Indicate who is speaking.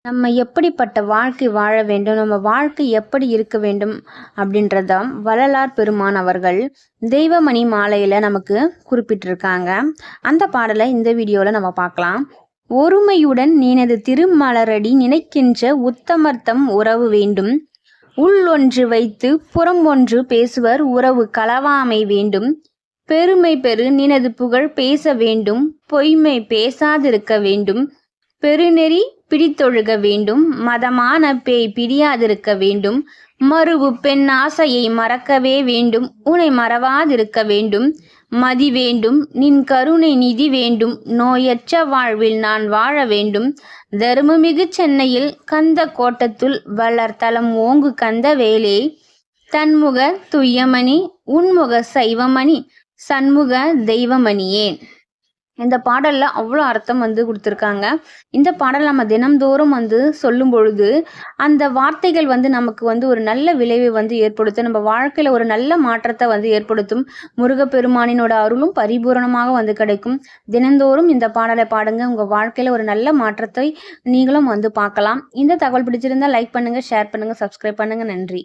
Speaker 1: நம்ம எப்படிப்பட்ட வாழ்க்கை வாழ வேண்டும், நம்ம வாழ்க்கை எப்படி இருக்க வேண்டும் அப்படின்றதான் வள்ளலார் பெருமான் அவர்கள் தெய்வமணி மாலையில் நமக்கு குறிப்பிட்டிருக்காங்க. அந்த பாடலை இந்த வீடியோவில் நம்ம பார்க்கலாம். ஒருமையுடன் நீனது திருமலரடி நினைக்கின்ற உத்தமர்த்தம் உறவு வேண்டும். உள் ஒன்று வைத்து புறம் ஒன்று பேசுவர் உறவு களவாமை வேண்டும். பெருமை பெரு நினது புகழ் பேச வேண்டும். பொய்மை பேசாதிருக்க வேண்டும். பெருநெறி பிடித்தொழுக வேண்டும். மதமான பேய் பிரியாதிருக்க வேண்டும். மறுவு பெண் ஆசையை மறக்கவே வேண்டும். உன்னை மறவாதிருக்க வேண்டும். மதி வேண்டும். நின் கருணை நிதி வேண்டும். நோயற்ற வாழ்வில் நான் வாழ வேண்டும். தருமமிகு சென்னையில் கந்த கோட்டத்துள் வளர்த்தலம் ஓங்கு கந்த வேலே. தன்முக துய்யமணி உன்முக சைவமணி சண்முக தெய்வமணியே. இந்த பாடலில் அவ்வளோ அர்த்தம் கொடுத்துருக்காங்க. இந்த பாடல் நம்ம தினம்தோறும் சொல்லும் பொழுது அந்த வார்த்தைகள் நமக்கு ஒரு நல்ல விளைவை ஏற்படுத்தும். நம்ம வாழ்க்கையில் ஒரு நல்ல மாற்றத்தை ஏற்படுத்தும். முருகப்பெருமானினோட அருளும் பரிபூரணமாக கிடைக்கும். தினந்தோறும் இந்த பாடலை பாடுங்க. உங்கள் வாழ்க்கையில் ஒரு நல்ல மாற்றத்தை நீங்களும் பார்க்கலாம். இந்த தகவல் பிடிச்சிருந்தா லைக் பண்ணுங்கள், ஷேர் பண்ணுங்கள், சப்ஸ்கிரைப் பண்ணுங்கள். நன்றி.